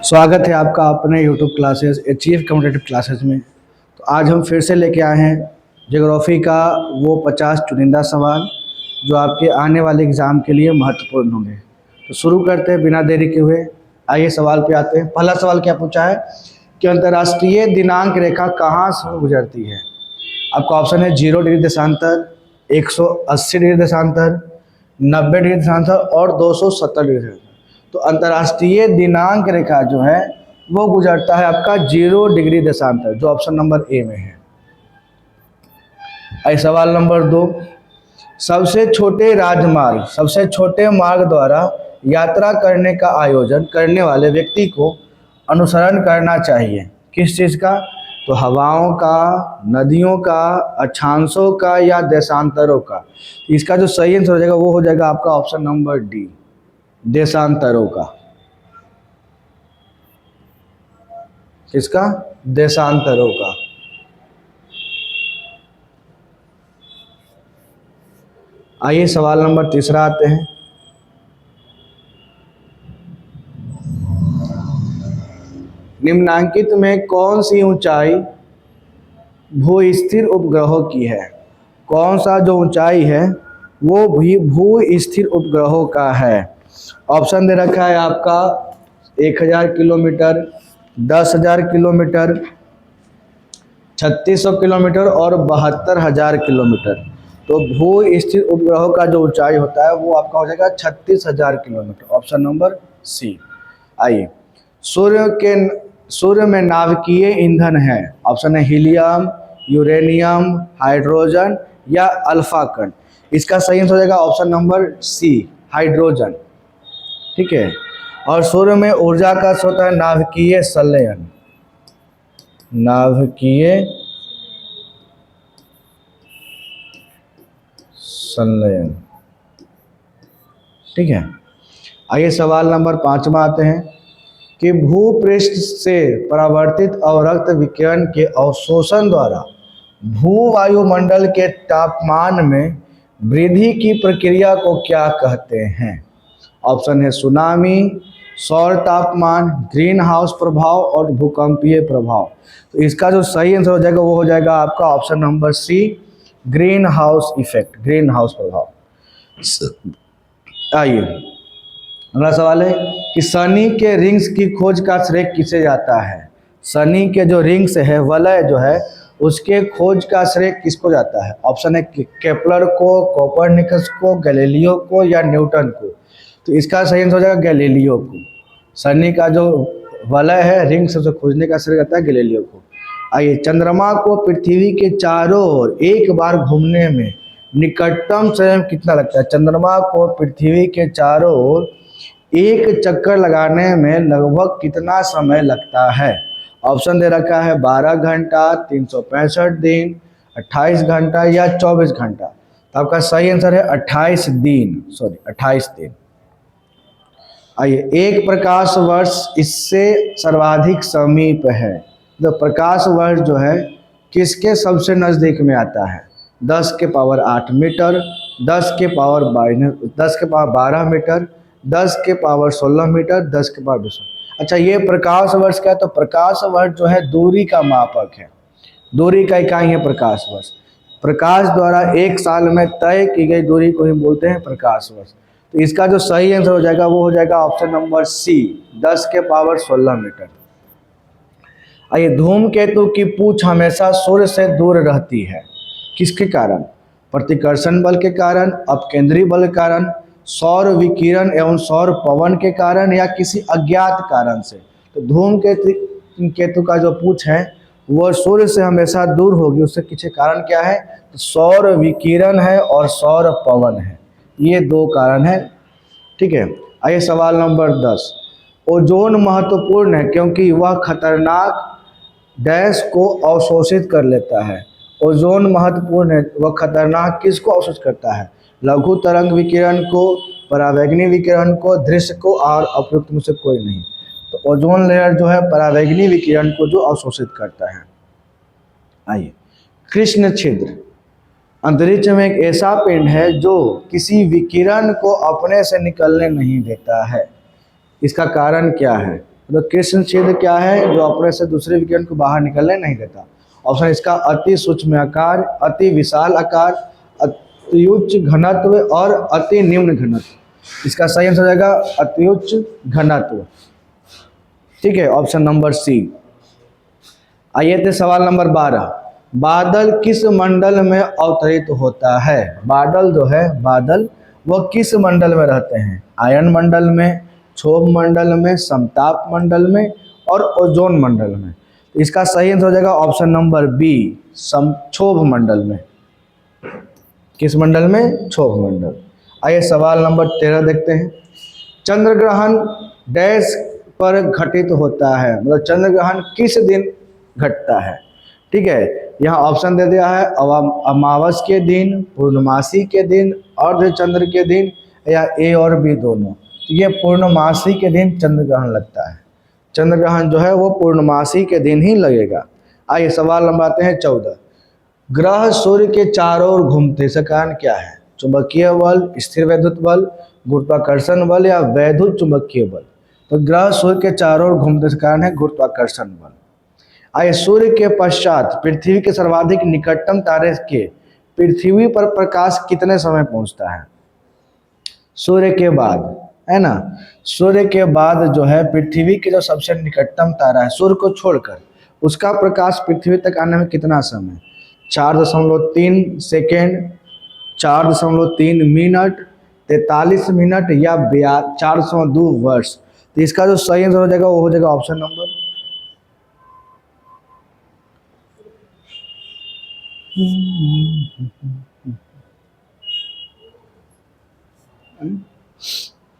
स्वागत है आपका अपने YouTube classes achieve competitive classes में। तो आज हम फिर से लेके आए हैं ज्योग्राफी का वो 50 चुनिंदा सवाल जो आपके आने वाले एग्ज़ाम के लिए महत्वपूर्ण होंगे। तो शुरू करते हैं बिना देरी के हुए। आइए सवाल पे आते हैं। पहला सवाल क्या पूछा है कि अंतर्राष्ट्रीय दिनांक रेखा कहाँ से गुजरती है। आपका ऑप्शन है 0 डिग्री देशांतर, 180 डिग्री देशांतर, 90 डिग्री देशांतर और 270 डिग्री देशांतर। तो अंतर्राष्ट्रीय दिनांक रेखा जो है वो गुजरता है आपका 0 डिग्री देशांतर, जो ऑप्शन नंबर ए में है। आई सवाल नंबर 2, सबसे छोटे राजमार्ग, सबसे छोटे मार्ग द्वारा यात्रा करने का आयोजन करने वाले व्यक्ति को अनुसरण करना चाहिए। किस चीज़ का? तो हवाओं का, नदियों का, अक्षांशों का या देशांतरों का। इसका जो सही आंसर हो जाएगा वो हो जाएगा आपका ऑप्शन नंबर डी, देशांतरों का। किसका? देशांतरों का। आइए सवाल नंबर 3 आते हैं। निम्नांकित में कौन सी ऊंचाई भू-स्थिर उपग्रहों की है? कौन सा जो ऊंचाई है वो भी भू-स्थिर उपग्रहों का है? ऑप्शन दे रखा है आपका 1000 किलोमीटर, 10,000 किलोमीटर, 3600 किलोमीटर और 72,000 किलोमीटर। तो भू स्थिर उपग्रहों का जो ऊंचाई होता है वो आपका हो जाएगा 36,000 किलोमीटर, ऑप्शन नंबर सी। आइए, सूर्य में नाभिकीय ईंधन है। ऑप्शन है हीलियम, यूरेनियम, हाइड्रोजन या अल्फा कण। इसका सही आंसर हो जाएगा ऑप्शन नंबर सी, हाइड्रोजन। ठीक है। और सूर्य में ऊर्जा का स्रोत है नाभिकीय संलयन, नाभिकीय संलयन। ठीक है। आइए सवाल नंबर 5 में आते हैं कि भूपृष्ठ से परावर्तित अवरक्त विकिरण के अवशोषण द्वारा भूवायुमंडल के तापमान में वृद्धि की प्रक्रिया को क्या कहते हैं? ऑप्शन है सुनामी, सौर तापमान, ग्रीन हाउस प्रभाव और भूकंपीय प्रभाव। तो इसका जो सही आंसर हो जाएगा वो हो जाएगा आपका option number C, green house effect, green house प्रभाव। आइए अगला सवाल है कि शनि के रिंग्स की खोज का श्रेय किसे जाता है? शनि के जो रिंग्स है, वलय जो है, उसके खोज का श्रेय किसको जाता है? ऑप्शन है केपलर को, कोपरनिकस को, गैलीलियो को या न्यूटन को। तो इसका सही आंसर हो जाएगा गैलीलियो को। शनि का जो वलय है, रिंग से खोजने का श्रेय जाता है गैलीलियो को। आइए, चंद्रमा को पृथ्वी के चारों ओर एक बार घूमने में निकटतम समय कितना लगता है? चंद्रमा को पृथ्वी के चारों ओर एक चक्कर लगाने में लगभग कितना समय लगता है? ऑप्शन दे रखा है 12 घंटा, 365 दिन, 28 घंटा या 24 घंटा। तो आपका सही आंसर है 28 दिन, 28 दिन। आइए, एक प्रकाश वर्ष इससे सर्वाधिक समीप है। तो प्रकाश वर्ष जो है किसके सबसे नज़दीक में आता है? 10 के पावर 8 मीटर, 10 के पावर 12 मीटर, 10 के पावर 16 मीटर, 10 के पावर 20। अच्छा, ये प्रकाश वर्ष क्या है? तो प्रकाश वर्ष जो है दूरी का मापक है, दूरी का इकाई है प्रकाश वर्ष। प्रकाश द्वारा एक साल में तय की गई दूरी को ही बोलते हैं प्रकाश वर्ष। तो इसका जो सही आंसर हो जाएगा वो हो जाएगा ऑप्शन नंबर सी, 10 के पावर 16 मीटर। आइए, धूमकेतु की पूंछ हमेशा सूर्य से दूर रहती है, किसके कारण? प्रतिकर्षण बल के कारण, अपकेंद्री बल के कारण, सौर विकिरण एवं सौर पवन के कारण या किसी अज्ञात कारण से। तो धूमकेतु का जो पूंछ है वो सूर्य से हमेशा दूर होगी, उसके पीछे कारण क्या है? तो सौर विकिरण है और सौर पवन है, ये दो कारण है। ठीक है। आइए सवाल नंबर 10, ओजोन महत्वपूर्ण है क्योंकि वह खतरनाक डैश को अवशोषित कर लेता है। ओजोन महत्वपूर्ण है, वह खतरनाक किसको अवशोषित करता है? लघु तरंग विकिरण को, परावैंगनी विकिरण को, दृश्य को और अप्रयुक्त में से कोई नहीं। तो ओजोन लेयर जो है परावैंगनी विकिरण को जो अवशोषित करता है। आइए, कृष्ण छिद्र अंतरिक्ष में एक ऐसा पिंड है जो किसी विकिरण को अपने से निकलने नहीं देता है, इसका कारण क्या है? तो कृष्ण छेद क्या है? जो अपने से दूसरे विकिरण को बाहर निकलने नहीं देता। ऑप्शन इसका अति सूक्ष्म आकार, अति विशाल आकार, अति उच्च घनत्व और अति निम्न घनत्व। इसका सही आंसर हो जाएगा अति उच्च घनत्व। ठीक है, ऑप्शन नंबर सी। आइए थे सवाल नंबर 12। बादल किस मंडल में अवतरित होता है? बादल जो है, बादल वो किस मंडल में रहते हैं? आयन मंडल में, क्षोभ मंडल में, समताप मंडल में और ओजोन मंडल में। इसका सही आंसर हो जाएगा ऑप्शन नंबर बी, क्षोभ मंडल में। किस मंडल में? क्षोभ मंडल। आइए सवाल नंबर 13 देखते हैं। चंद्र ग्रहण डैश पर घटित होता है, मतलब चंद्र ग्रहण किस दिन घटता है? ठीक है, यहाँ ऑप्शन दे दिया है अमावस के दिन, पूर्णमासी के दिन, अर्धचंद्र के दिन या ए और बी दोनों। तो ये पूर्णमासी के दिन चंद्र ग्रहण लगता है। चंद्र ग्रहण जो है वो पूर्णमासी के दिन ही लगेगा। आइए सवाल नंबर आते हैं 14। ग्रह सूर्य के चारों ओर घूमते, इसका कारण क्या है? चुंबकीय बल, स्थिर वैद्युत बल, गुरुत्वाकर्षण बल या वैद्युत चुंबकीय बल। तो ग्रह सूर्य के चारों ओर घूमते का कारण है गुरुत्वाकर्षण बल। आइए सूर्य के पश्चात पृथ्वी के सर्वाधिक निकटतम तारे के पृथ्वी पर प्रकाश कितने समय पहुंचता है? सूर्य के बाद, है ना, सूर्य के बाद जो है पृथ्वी के जो सबसे निकटतम तारा है, सूर्य को छोड़कर, उसका प्रकाश पृथ्वी तक आने में कितना समय? 4.3 सेकेंड, 4.3 मिनट, 43 मिनट या 402 वर्ष। तो इसका जो सही आंसर हो जाएगा वो हो जाएगा ऑप्शन नंबर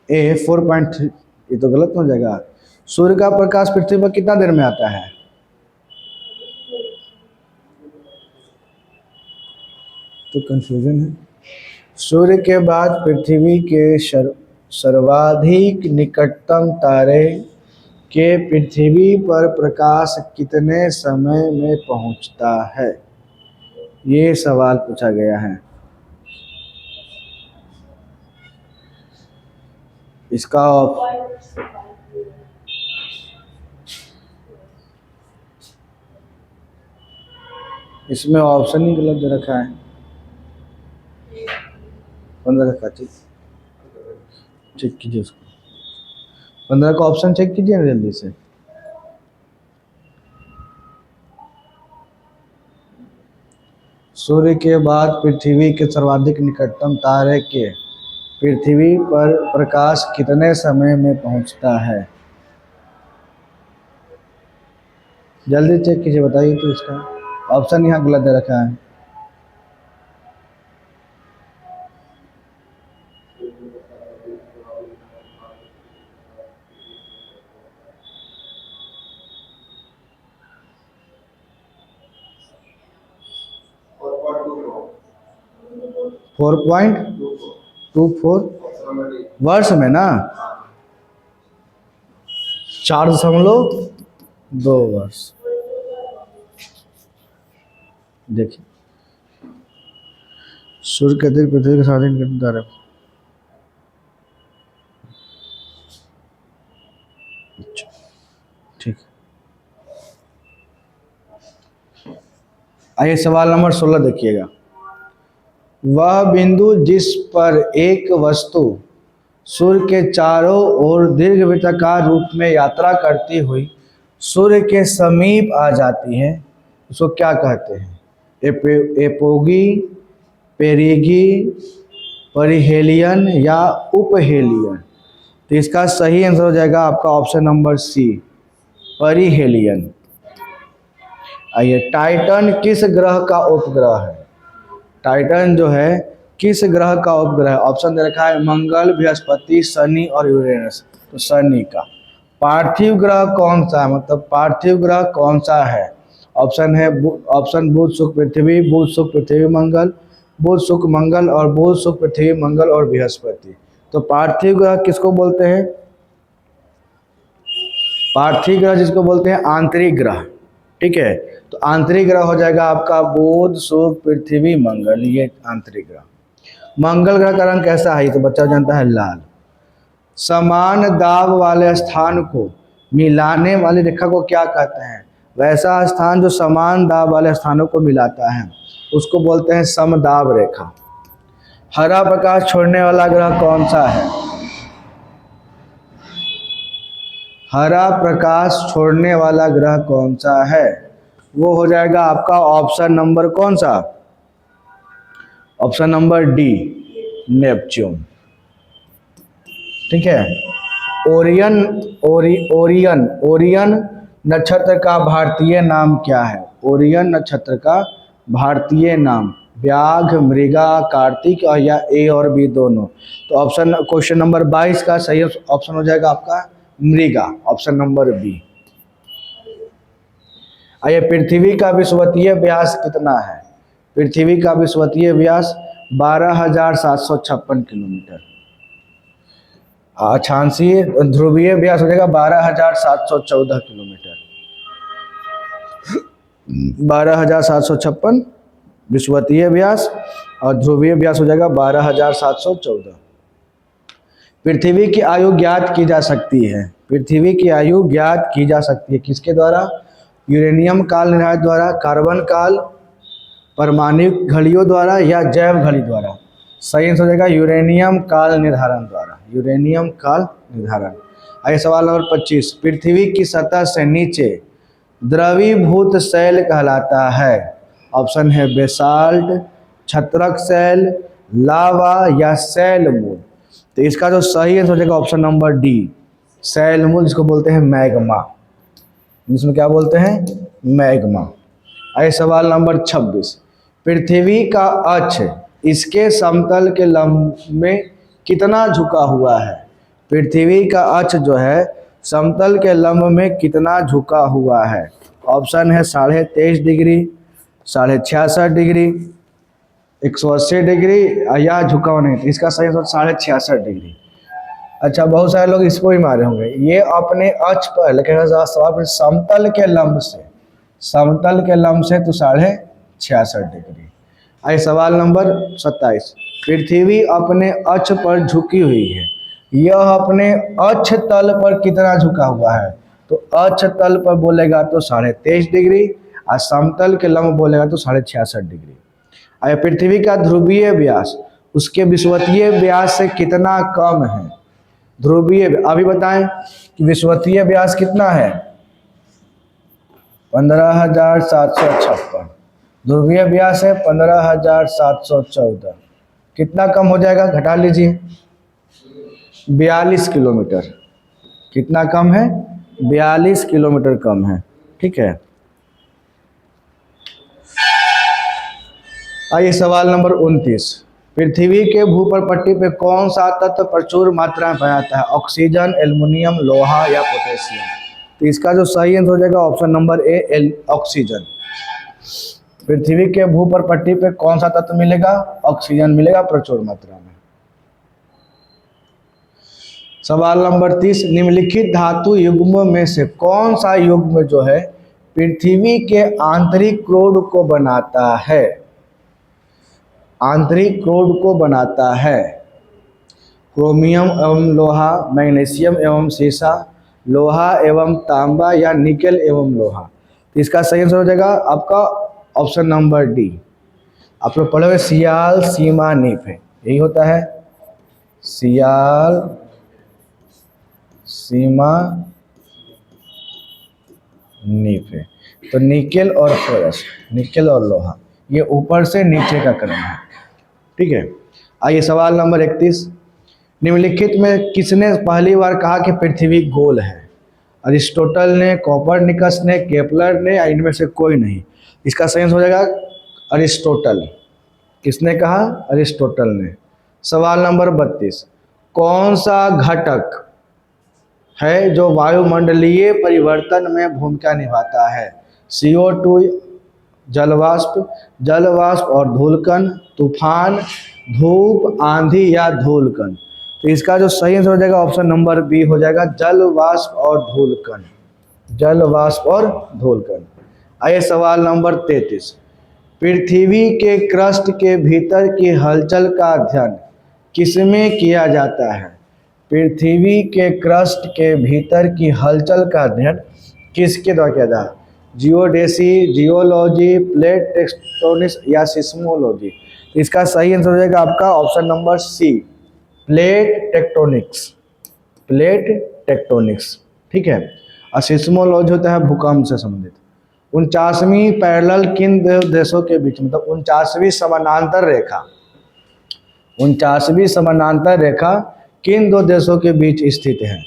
ए 4.3। ये तो गलत हो जाएगा। सूर्य का प्रकाश पृथ्वी पर कितना देर में आता है? तो कंफ्यूजन है। सूर्य के बाद पृथ्वी के सर्वाधिक निकटतम तारे के पृथ्वी पर प्रकाश कितने समय में पहुंचता है, ये सवाल पूछा गया है। इसका इसमें ऑप्शन ही गलत दे रखा है। 15 का चेक कीजिए उसको, 15 का ऑप्शन चेक कीजिए ना जल्दी से। सूर्य के बाद पृथ्वी के सर्वाधिक निकटतम तारे के पृथ्वी पर प्रकाश कितने समय में पहुंचता है? जल्दी चेक कीजिए, बताइए तो। इसका ऑप्शन यहाँ गलत दे रखा है। फोर 4.24 वर्ष में ना, 4.2 वर्ष। देखिए सूर्य के अतिरिक्त पृथ्वी के साथ तारे, ठीक। आइए सवाल नंबर 16 देखिएगा। वह बिंदु जिस पर एक वस्तु सूर्य के चारों ओर दीर्घवृत्ताकार रूप में यात्रा करती हुई सूर्य के समीप आ जाती है, उसको क्या कहते हैं? एपोगी, पेरिगी, परिहेलियन या उपहेलियन। तो इसका सही आंसर हो जाएगा आपका ऑप्शन नंबर सी, परिहेलियन। आइए टाइटन किस ग्रह का उपग्रह है? टाइटन जो है किस ग्रह का उपग्रह है? ऑप्शन दे रखा है मंगल, बृहस्पति, शनि और यूरेनस। तो शनि का। पार्थिव ग्रह कौन सा है, मतलब पार्थिव ग्रह कौन सा है? ऑप्शन है ऑप्शन बुध शुक्र पृथ्वी, बुध शुक्र पृथ्वी मंगल, बुध शुक्र मंगल और बुध शुक्र पृथ्वी मंगल और बृहस्पति। तो पार्थिव ग्रह किसको बोलते हैं? पार्थिव ग्रह जिसको बोलते हैं आंतरिक ग्रह। ठीक है, तो आंतरिक ग्रह हो जाएगा आपका बुध शुक्र पृथ्वी मंगल, ये आंतरिक ग्रह। मंगल ग्रह का रंग कैसा है? तो बच्चा जानता है लाल। समान दाब वाले स्थान को मिलाने वाली रेखा को क्या कहते हैं? वैसा स्थान जो समान दाब वाले स्थानों को मिलाता है उसको बोलते हैं समदाब रेखा। हरा प्रकाश छोड़ने वाला ग्रह कौन सा है? हरा प्रकाश छोड़ने वाला ग्रह कौन सा है? वो हो जाएगा आपका ऑप्शन नंबर कौन सा? Option number D, Neptune. ठीक है। ओरियन नक्षत्र का भारतीय नाम क्या है? ओरियन नक्षत्र का भारतीय नाम व्याघ, मृगा, कार्तिक और या ए और बी दोनों। तो ऑप्शन क्वेश्चन नंबर 22 का सही ऑप्शन हो जाएगा आपका मृगा, ऑप्शन नंबर बी। आइए, पृथ्वी का विषुवतीय व्यास कितना है? पृथ्वी का विषुवतीय व्यास 12,756 किलोमीटर। अक्षांशीय ध्रुवीय व्यास हो जाएगा 12,714 किलोमीटर। 12,756 विषुवतीय व्यास और ध्रुवीय व्यास हो जाएगा 12,714। पृथ्वी की आयु ज्ञात की जा सकती है। पृथ्वी की आयु ज्ञात की जा सकती है किसके द्वारा? यूरेनियम काल निर्धारक द्वारा, कार्बन काल, परमाणु घड़ियों द्वारा या जैव घड़ी द्वारा। सही आंसर हो जाएगा यूरेनियम काल निर्धारण द्वारा, यूरेनियम काल निर्धारण। आइए सवाल नंबर 25, पृथ्वी की सतह से नीचे द्रवीभूत शैल कहलाता है। ऑप्शन है बेसाल्ट, छत्रक शैल, लावा या शैल मूल। तो इसका जो सही आंसर हो जाएगा ऑप्शन नंबर डी, शैल मूल, जिसको बोलते हैं मैग्मा। इसमें क्या बोलते हैं? मैग्मा। आइए सवाल नंबर 26, पृथ्वी का अक्ष इसके समतल के लंब में कितना झुका हुआ है? पृथ्वी का अक्ष जो है समतल के लंब में कितना झुका हुआ है? ऑप्शन है 23.5 डिग्री, 66.5 डिग्री, 180 डिग्री या झुकाव नहीं। तो इसका सही आंसर 66.5 डिग्री। अच्छा, बहुत सारे लोग इसको ही मारे होंगे। ये अपने अक्ष पर, लेकिन सवाल समतल के लंब से, समतल के लंब से तो 66.5 डिग्री। आइए सवाल नंबर 27, पृथ्वी अपने अक्ष पर झुकी हुई है, यह अपने अक्ष तल पर कितना झुका हुआ है? तो अक्ष तल पर बोलेगा तो 23.5 डिग्री और समतल के लंब बोलेगा तो 66.5 डिग्री। आइए, पृथ्वी का ध्रुवीय व्यास उसके विषुवतीय व्यास से कितना कम है? ध्रुवीय, अभी बताएं कि विषुवतीय व्यास कितना है? 15,756। ध्रुवीय व्यास है 15,714। कितना कम हो जाएगा? घटा लीजिए, 42 किलोमीटर। कितना कम है? 42 किलोमीटर कम है। ठीक है। आइए सवाल नंबर 29, पृथ्वी के भूपटपट्टी पे कौन सा तत्व प्रचुर मात्रा में पाया जाता है? ऑक्सीजन, एल्युमिनियम, लोहा या पोटेशियम। तो इसका जो सही आंसर हो जाएगा ऑप्शन नंबर ए, ऑक्सीजन। पृथ्वी के भूपटपट्टी पे कौन सा तत्व मिलेगा? ऑक्सीजन मिलेगा प्रचुर मात्रा में। सवाल नंबर 30, निम्नलिखित धातु युग्म में से कौन सा युग्म जो है पृथ्वी के आंतरिक क्रोड को बनाता है? आंतरिक क्रोड को बनाता है। क्रोमियम एवं लोहा, मैग्नीशियम एवं सीसा, लोहा एवं तांबा या निकेल एवं लोहा। तो इसका सही आंसर हो जाएगा आपका ऑप्शन नंबर डी। आप लोग पढ़े हुए सियाल, सीमा, नीफ है, यही होता है सियाल, सीमा, नीफ है। तो निकेल और फेरस, निकेल और लोहा, ये ऊपर से नीचे का क्रम है। ठीक है। आइए सवाल नंबर 31, निम्नलिखित में किसने पहली बार कहा कि पृथ्वी गोल है? अरिस्टोटल ने, कोपरनिकस ने, केपलर ने या इनमें से कोई नहीं। इसका सही आंसर हो जाएगा अरिस्टोटल। किसने कहा? अरिस्टोटल ने। सवाल नंबर 32, कौन सा घटक है जो वायुमंडलीय परिवर्तन में भूमिका निभाता है? CO2, जलवाष्प और धूलकण, तूफान, धूप, आंधी या धूलकण। तो इसका जो सही आंसर हो जाएगा ऑप्शन नंबर बी हो जाएगा जलवाष्प और धूलकण, जलवाष्प और धूलकण। आइए सवाल नंबर 33, पृथ्वी के क्रस्ट के भीतर की हलचल का अध्ययन किसमें किया जाता है? पृथ्वी के क्रस्ट के भीतर की हलचल का अध्ययन किसके द्वारा किया जाता है? जियोडेसी, जियोलॉजी, प्लेट टेक्टोनिक्स या सिस्मोलॉजी? इसका सही आंसर हो जाएगा आपका option number C, plate tectonics. Plate tectonics, ठीक है। और सिस्मोलॉजी होता है भूकंप से संबंधित। 49वीं पैरेलल किन देशों के बीच, मतलब 49वीं समानांतर रेखा, 49वीं समानांतर रेखा किन दो देशों के बीच स्थित है?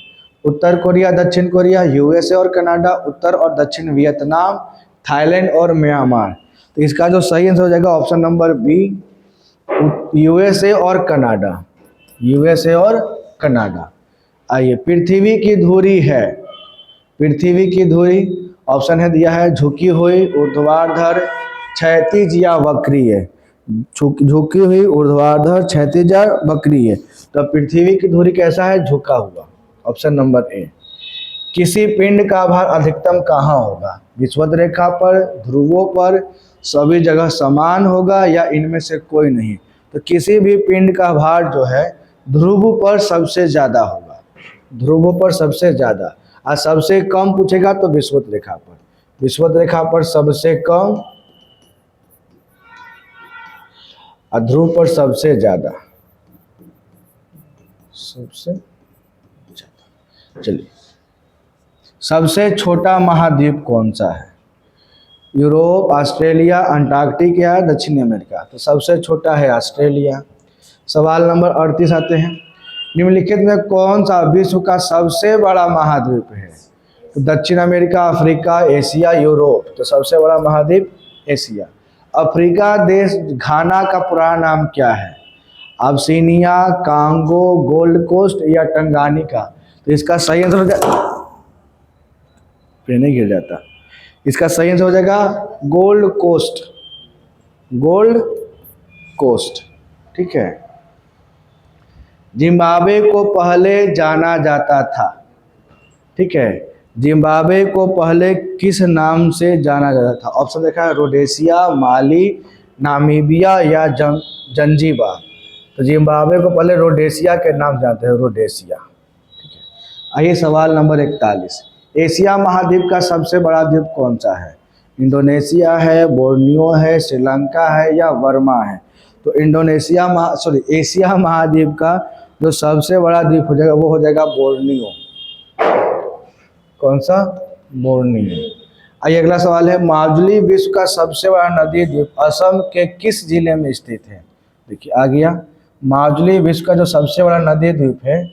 उत्तर कोरिया, दक्षिण कोरिया, यूएसए और कनाडा, उत्तर और दक्षिण वियतनाम, थाईलैंड और म्यांमार? तो इसका जो सही आंसर हो जाएगा ऑप्शन नंबर बी, यूएसए और कनाडा। यूएसए और कनाडा। आइए, पृथ्वी की धुरी है, पृथ्वी की धुरी ऑप्शन है दिया है झुकी हुई, ऊर्ध्वाधर, क्षैतिज या वक्रीय। झुकी हुई, ऊर्ध्वाधर, क्षैतिज या वक्रीय। तो पृथ्वी की धुरी कैसा है? झुका हुआ, ऑप्शन नंबर ए। किसी पिंड का भार अधिकतम कहाँ होगा? विषुवत रेखा पर, ध्रुवों पर, सभी जगह समान होगा या इनमें से कोई नहीं? तो किसी भी पिंड का भार जो है ध्रुव पर सबसे ज़्यादा होगा, ध्रुव पर सबसे ज़्यादा। और सबसे कम पूछेगा तो विषुवत रेखा पर, विषुवत रेखा पर सबसे कम और ध्रुव पर सबसे ज़्यादा, सबसे ज़्यादा। चलिए, सबसे छोटा महाद्वीप कौन सा है? यूरोप, ऑस्ट्रेलिया, अंटार्कटिक या दक्षिणी अमेरिका? तो सबसे छोटा है ऑस्ट्रेलिया। सवाल नंबर 38 आते हैं। निम्नलिखित में कौन सा विश्व का सबसे बड़ा महाद्वीप है? तो दक्षिण अमेरिका, अफ्रीका, एशिया, यूरोप? तो सबसे बड़ा महाद्वीप एशिया। अफ्रीका देश घाना का पुराना नाम क्या है? अबसीनिया, कांगो, गोल्ड कोस्ट या टंगानिका? तो इसका सही आंसर हो जाएगा, नहीं गिर जाता, इसका सही आंसर हो जाएगा गोल्ड कोस्ट, गोल्ड कोस्ट, ठीक है। जिम्बाब्वे को पहले जाना जाता था, ठीक है, जिम्बाब्वे को पहले किस नाम से जाना जाता था? ऑप्शन देखा है रोडेशिया, माली, नामीबिया या जंजीबार? तो जिम्बाब्वे को पहले रोडेशिया के नाम जानते हैं, रोडेशिया, ठीक है। आइए सवाल नंबर 41। एशिया महाद्वीप का सबसे बड़ा द्वीप कौन सा है? इंडोनेशिया है, बोर्नियो है, श्रीलंका है या बर्मा है? तो एशिया महाद्वीप का जो सबसे बड़ा द्वीप हो जाएगा वो हो जाएगा बोर्नियो। कौन सा? बोर्नियो। आइए अगला सवाल है, माजुली विश्व का सबसे बड़ा नदी द्वीप असम के किस जिले में स्थित है? देखिए आ गया, माजुली विश्व का जो सबसे बड़ा नदी द्वीप है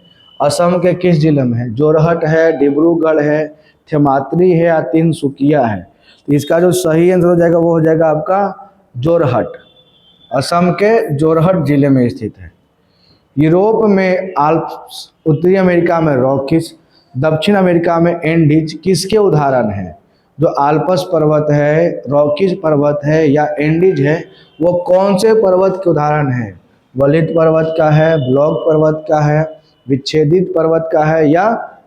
असम के किस जिले में है? जोरहट है, डिब्रूगढ़ है, थेमात्री है या तिनसुकिया है? तो इसका जो सही आंसर हो जाएगा वो हो जाएगा आपका जोरहट, असम के जोरहट जिले में स्थित है। यूरोप में आल्प्स, उत्तरी अमेरिका में रॉकीज, दक्षिण अमेरिका में एंडीज किसके उदाहरण हैं? जो आल्प्स पर्वत है, रॉकीज पर्वत है या एंडीज है, वो कौन से पर्वत के उदाहरण हैं? वलित पर्वत का है, ब्लॉक पर्वत का है, विच्छेदित पर्वत का है या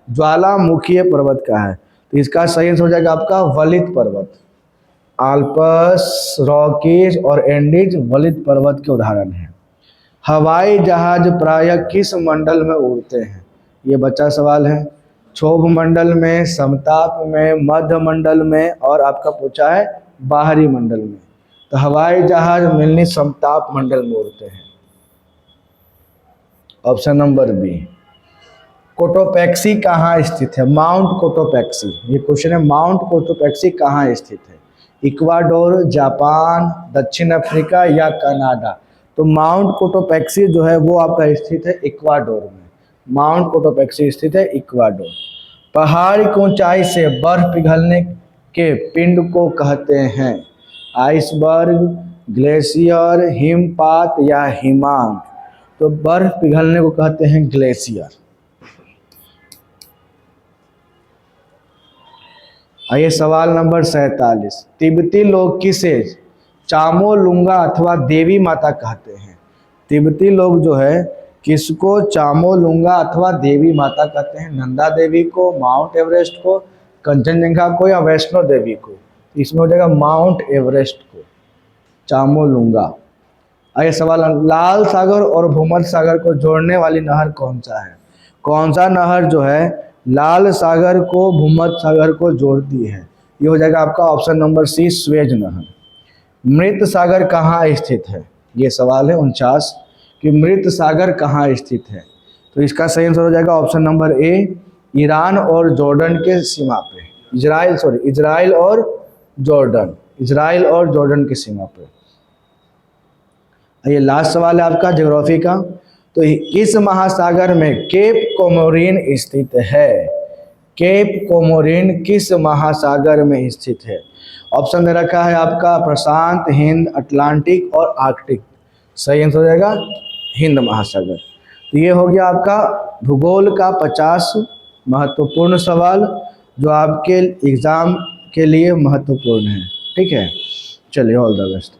ज्वालामुखीय पर्वत का है? तो इसका सही आंसर हो जाएगा आपका वलित पर्वत। आल्प्स, रॉकीज और एंडीज वलित पर्वत के उदाहरण हैं। हवाई जहाज प्रायः किस मंडल में उड़ते हैं? ये बच्चा सवाल है। क्षोभ मंडल में, समताप में, मध्य मंडल में और आपका पूछा है बाहरी मंडल में। तो हवाई जहाज मिलनी समताप मंडल में उड़ते हैं, ऑप्शन नंबर बी। कोटोपैक्सी कहाँ स्थित है? माउंट कोटोपैक्सी, ये क्वेश्चन है, माउंट कोटोपैक्सी कहाँ स्थित है? इक्वाडोर, जापान, दक्षिण अफ्रीका या कनाडा? तो माउंट कोटोपैक्सी जो है वो आपका स्थित है इक्वाडोर में। माउंट कोटोपैक्सी स्थित है इक्वाडोर। पहाड़ की ऊंचाई से बर्फ पिघलने के पिंड को कहते हैं? आइसबर्ग, ग्लेशियर, हिमपात या हिमांक? तो बर्फ पिघलने को कहते हैं ग्लेशियर। आइए सवाल नंबर 47। तिब्बती लोग किसे चामोलुंगा अथवा देवी माता कहते हैं? तिब्बती लोग जो है किसको चामोलुंगा अथवा देवी माता कहते हैं? नंदा देवी को, माउंट एवरेस्ट को, कंचनजंगा को या वैष्णो देवी को? इसमें हो जाएगा माउंट एवरेस्ट को, चामोलुंगा। आइए सवाल, लाल सागर और भूमध्य सागर को जोड़ने वाली नहर कौन सा है? कौन सा नहर जो है लाल सागर को भूमध्य सागर को जोड़ती है? ये हो जाएगा आपका ऑप्शन नंबर सी, स्वेज नहर। मृत सागर कहाँ स्थित है? ये सवाल है 49 कि मृत सागर कहाँ स्थित है। तो इसका सही आंसर हो जाएगा ऑप्शन नंबर ए, ईरान और जॉर्डन के सीमा पे, इजराइल और जॉर्डन की सीमा पे। ये लास्ट सवाल है आपका ज्योग्राफी का। तो किस महासागर में केप कोमोरिन स्थित है? केप कोमोरिन किस महासागर में स्थित है? ऑप्शन दे रखा है आपका प्रशांत, हिंद, अटलांटिक और आर्कटिक। सही आंसर हो जाएगा हिंद महासागर। तो ये हो गया आपका भूगोल का 50 महत्वपूर्ण सवाल जो आपके एग्ज़ाम के लिए महत्वपूर्ण है। ठीक है, चलिए ऑल द बेस्ट।